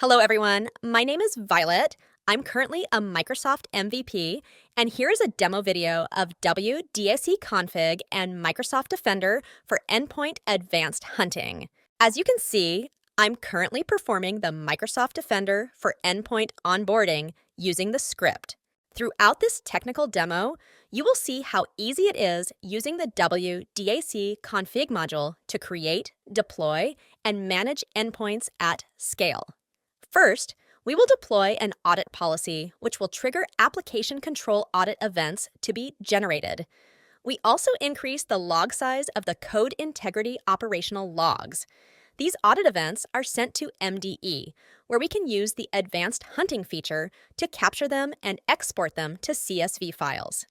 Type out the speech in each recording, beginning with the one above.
Hello, everyone. My name is Violet. I'm currently a Microsoft MVP, and here's a demo video of WDACConfig and Microsoft Defender for Endpoint Advanced Hunting. As you can see, I'm currently performing the Microsoft Defender for Endpoint onboarding using the script. Throughout this technical demo, you will see how easy it is using the WDACConfig module to create, deploy, and manage endpoints at scale. First, we will deploy an audit policy, which will trigger application control audit events to be generated. We also increase the log size of the code integrity operational logs. These audit events are sent to MDE, where we can use the Advanced Hunting feature to capture them and export them to CSV files.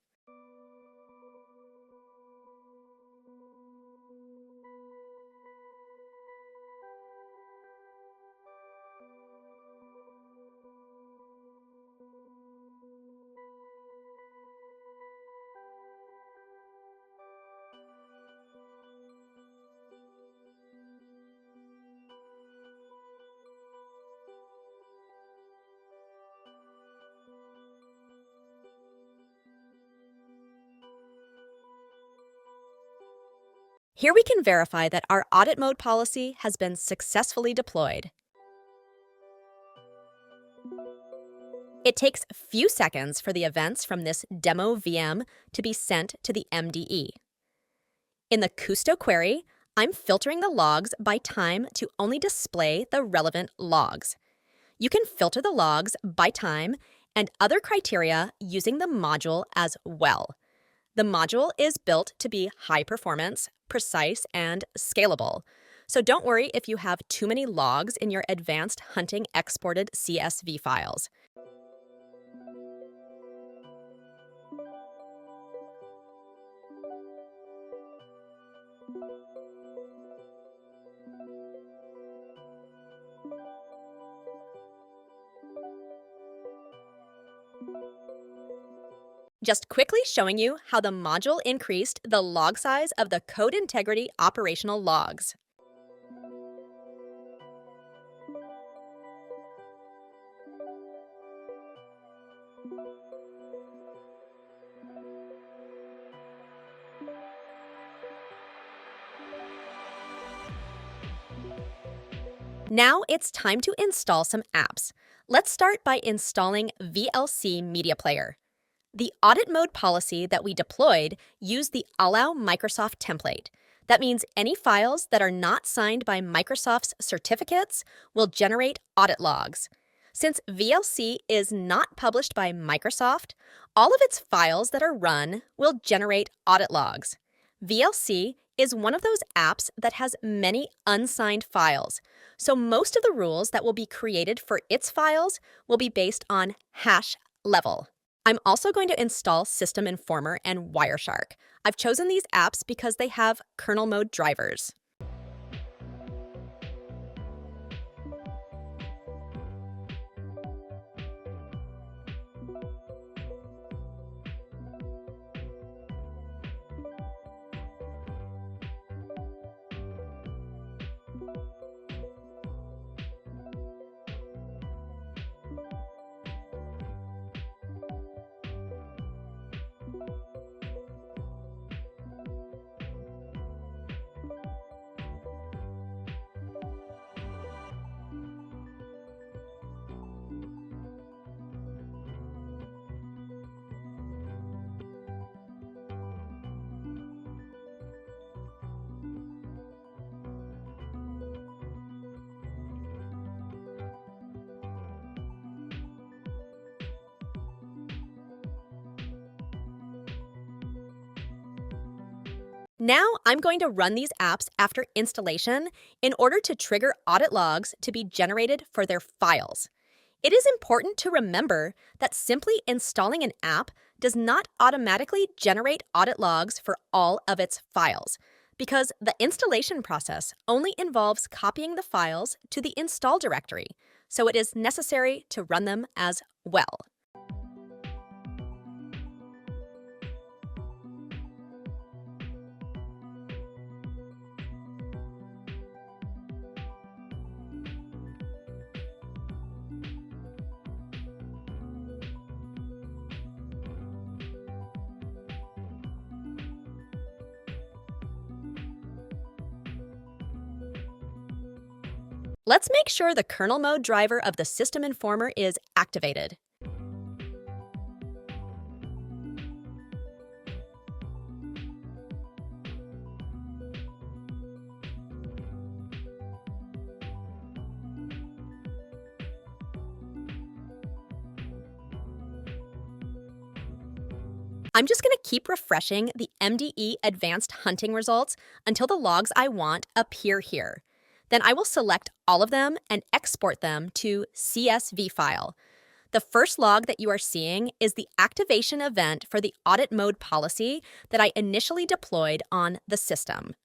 Here we can verify that our audit mode policy has been successfully deployed. It takes a few seconds for the events from this demo VM to be sent to the MDE. In the Custo query, I'm filtering the logs by time to only display the relevant logs. You can filter the logs by time and other criteria using the module as well. The module is built to be high performance, precise, and scalable. So don't worry if you have too many logs in your Advanced Hunting exported CSV files. Just quickly showing you how the module increased the log size of the code integrity operational logs. Now it's time to install some apps. Let's start by installing VLC Media Player. The audit mode policy that we deployed used the Allow Microsoft template. That means any files that are not signed by Microsoft's certificates will generate audit logs. Since VLC is not published by Microsoft, all of its files that are run will generate audit logs. VLC is one of those apps that has many unsigned files, so most of the rules that will be created for its files will be based on hash level. I'm also going to install System Informer and Wireshark. I've chosen these apps because they have kernel mode drivers. Now I'm going to run these apps after installation in order to trigger audit logs to be generated for their files. It is important to remember that simply installing an app does not automatically generate audit logs for all of its files, because the installation process only involves copying the files to the install directory, so it is necessary to run them as well. Let's make sure the kernel mode driver of the System Informer is activated. I'm just going to keep refreshing the MDE Advanced Hunting results until the logs I want appear here. Then I will select all of them and export them to CSV file. The first log that you are seeing is the activation event for the audit mode policy that I initially deployed on the system.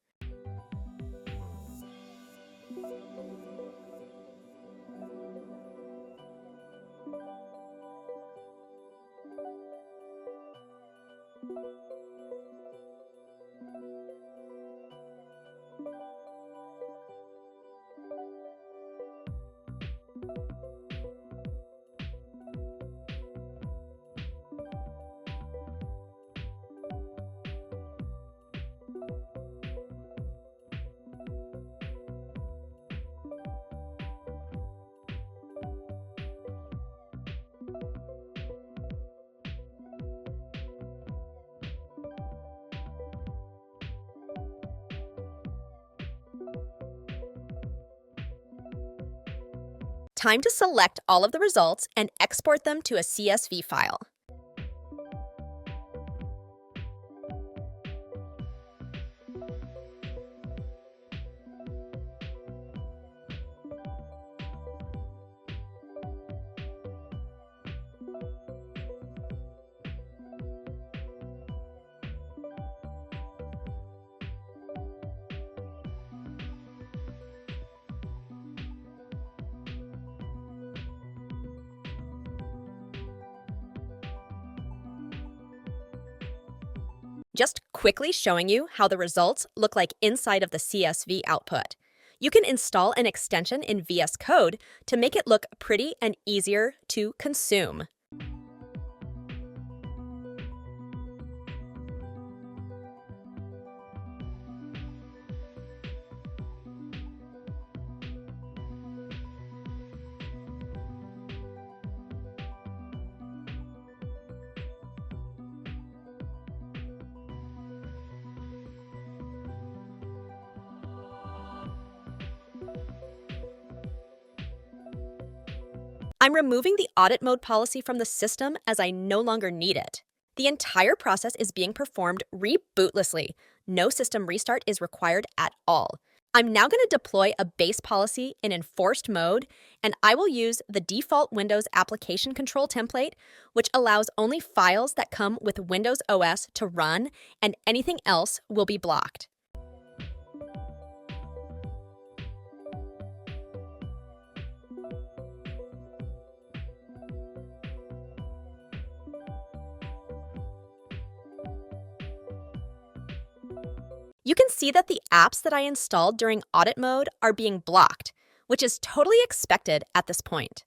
Time to select all of the results and export them to a CSV file. Just quickly showing you how the results look like inside of the CSV output. You can install an extension in VS Code to make it look pretty and easier to consume. I'm removing the audit mode policy from the system as I no longer need it. The entire process is being performed rebootlessly. No system restart is required at all. I'm now going to deploy a base policy in enforced mode, and I will use the default Windows application control template, which allows only files that come with Windows OS to run, and anything else will be blocked. You can see that the apps that I installed during audit mode are being blocked, which is totally expected at this point.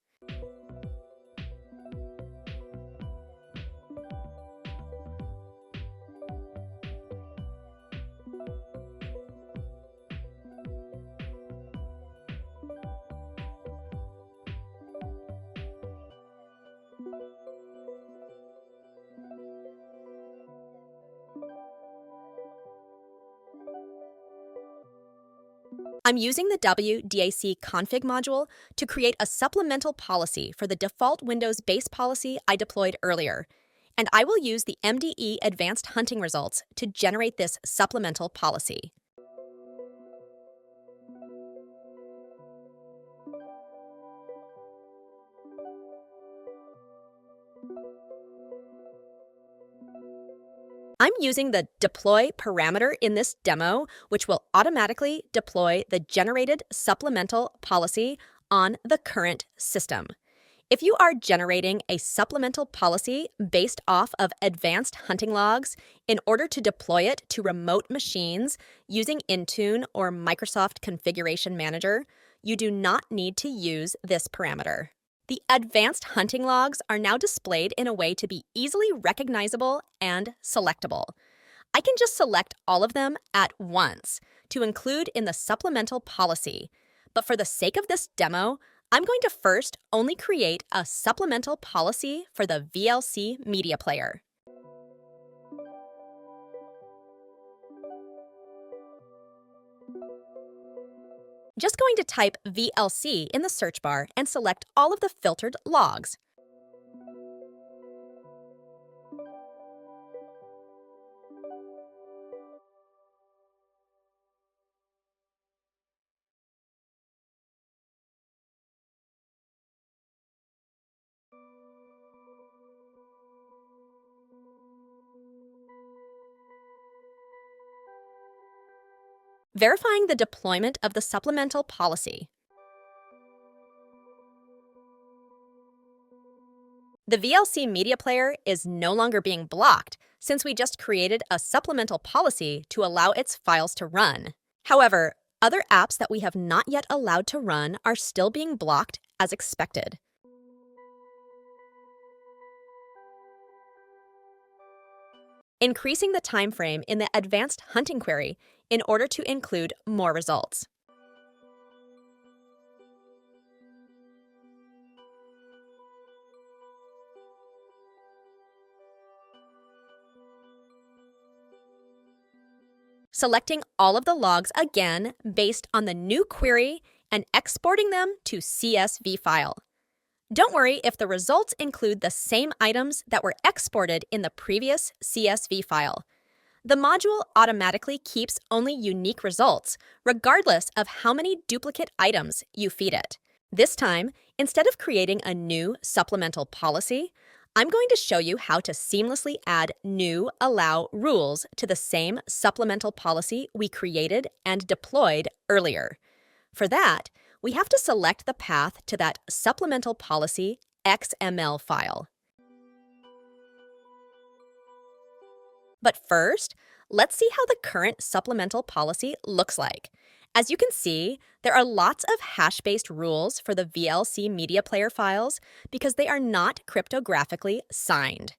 I'm using the WDACConfig module to create a supplemental policy for the default Windows base policy I deployed earlier, and I will use the MDE Advanced Hunting results to generate this supplemental policy. I'm using the deploy parameter in this demo, which will automatically deploy the generated supplemental policy on the current system. If you are generating a supplemental policy based off of advanced hunting logs in order to deploy it to remote machines using Intune or Microsoft Configuration Manager, you do not need to use this parameter. The advanced hunting logs are now displayed in a way to be easily recognizable and selectable. I can just select all of them at once to include in the supplemental policy, But for the sake of this demo, I'm going to first only create a supplemental policy for the VLC media player. Just going to type VLC in the search bar and select all of the filtered logs. Verifying the deployment of the supplemental policy. The VLC media player is no longer being blocked since we just created a supplemental policy to allow its files to run. However, other apps that we have not yet allowed to run are still being blocked as expected. Increasing the time frame in the Advanced Hunting query in order to include more results. Selecting all of the logs again based on the new query and exporting them to CSV file. Don't worry if the results include the same items that were exported in the previous CSV file. The module automatically keeps only unique results, regardless of how many duplicate items you feed it. This time, instead of creating a new supplemental policy, I'm going to show you how to seamlessly add new allow rules to the same supplemental policy we created and deployed earlier. For that, we have to select the path to that supplemental policy XML file. But first, let's see how the current supplemental policy looks like. As you can see, there are lots of hash-based rules for the VLC media player files because they are not cryptographically signed.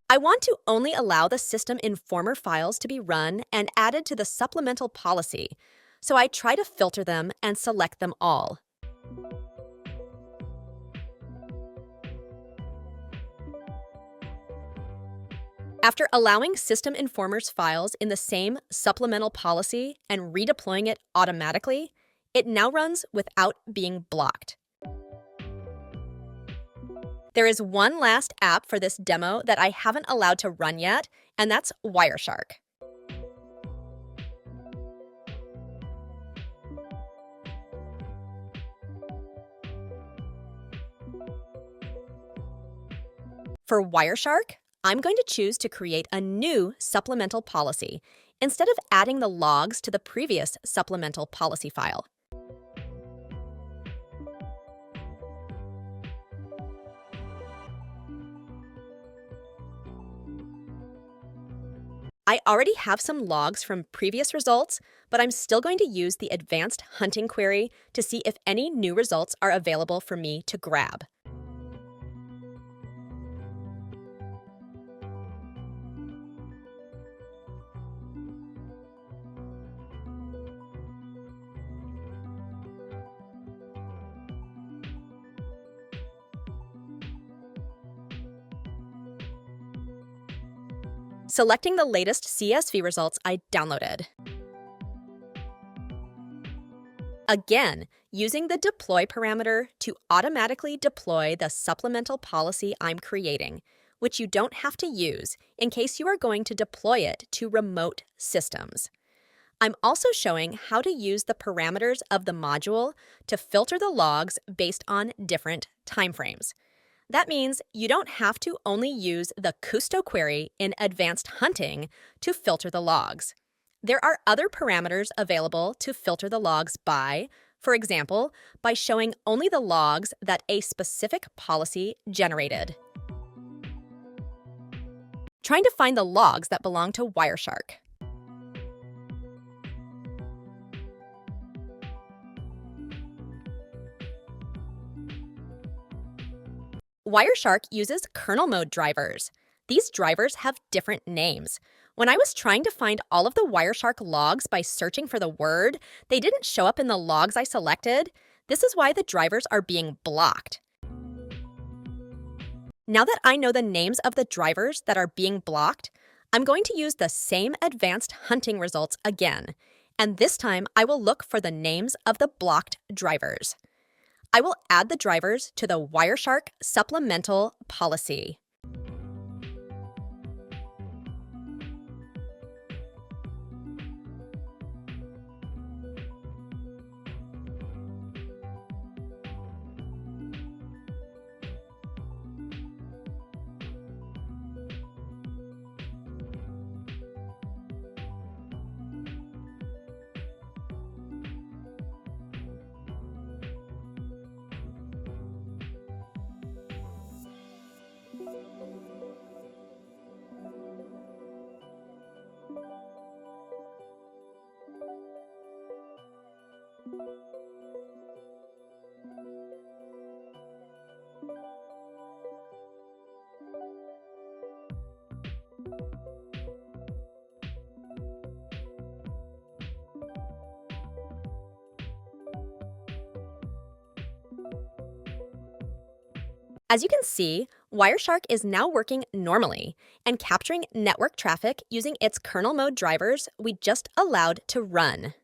I want to only allow the system informer files to be run and added to the supplemental policy, so I try to filter them and select them all. After allowing system informers files in the same supplemental policy and redeploying it automatically, it now runs without being blocked. There is one last app for this demo that I haven't allowed to run yet, and that's Wireshark. For Wireshark, I'm going to choose to create a new supplemental policy instead of adding the logs to the previous supplemental policy file. I already have some logs from previous results, but I'm still going to use the Advanced Hunting query to see if any new results are available for me to grab. Selecting the latest CSV results I downloaded. Again, using the deploy parameter to automatically deploy the supplemental policy I'm creating, which you don't have to use in case you are going to deploy it to remote systems. I'm also showing how to use the parameters of the module to filter the logs based on different timeframes. That means you don't have to only use the Custo query in Advanced Hunting to filter the logs. There are other parameters available to filter the logs by, for example, by showing only the logs that a specific policy generated. Trying to find the logs that belong to Wireshark. Wireshark uses kernel mode drivers. These drivers have different names. When I was trying to find all of the Wireshark logs by searching for the word, they didn't show up in the logs I selected. This is why the drivers are being blocked. Now that I know the names of the drivers that are being blocked, I'm going to use the same Advanced Hunting results again, and this time I will look for the names of the blocked drivers. I will add the drivers to the Wireshark supplemental policy. As you can see, Wireshark is now working normally and capturing network traffic using its kernel mode drivers we just allowed to run.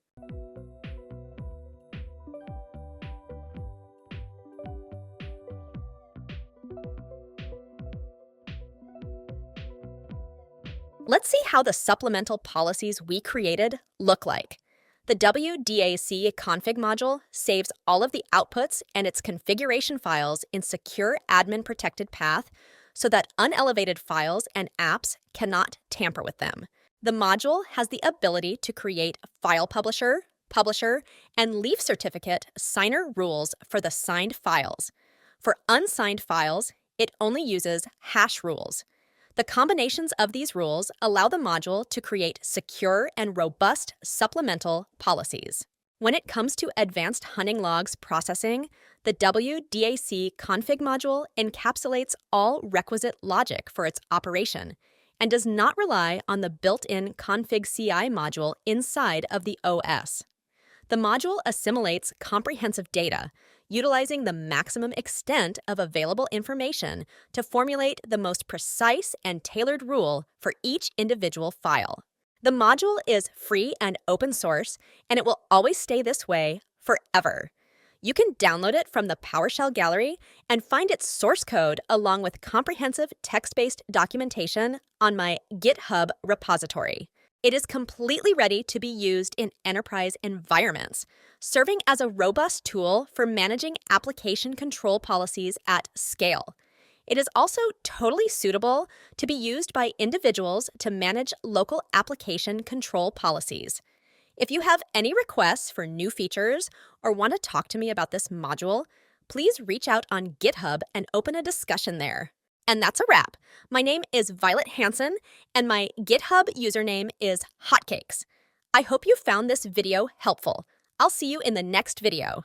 Let's see how the supplemental policies we created look like. The WDACConfig module saves all of the outputs and its configuration files in secure admin-protected path so that unelevated files and apps cannot tamper with them. The module has the ability to create file publisher, and leaf certificate signer rules for the signed files. For unsigned files, it only uses hash rules. The combinations of these rules allow the module to create secure and robust supplemental policies. When it comes to advanced hunting logs processing, the WDACConfig module encapsulates all requisite logic for its operation and does not rely on the built-in config CI module inside of the OS. The module assimilates comprehensive data, utilizing the maximum extent of available information to formulate the most precise and tailored rule for each individual file. The module is free and open source, and it will always stay this way forever. You can download it from the PowerShell Gallery and find its source code along with comprehensive text-based documentation on my GitHub repository. It is completely ready to be used in enterprise environments, serving as a robust tool for managing application control policies at scale. It is also totally suitable to be used by individuals to manage local application control policies. If you have any requests for new features or want to talk to me about this module, please reach out on GitHub and open a discussion there. And that's a wrap. My name is Violet Hansen, and my GitHub username is HotCakex. I hope you found this video helpful. I'll see you in the next video.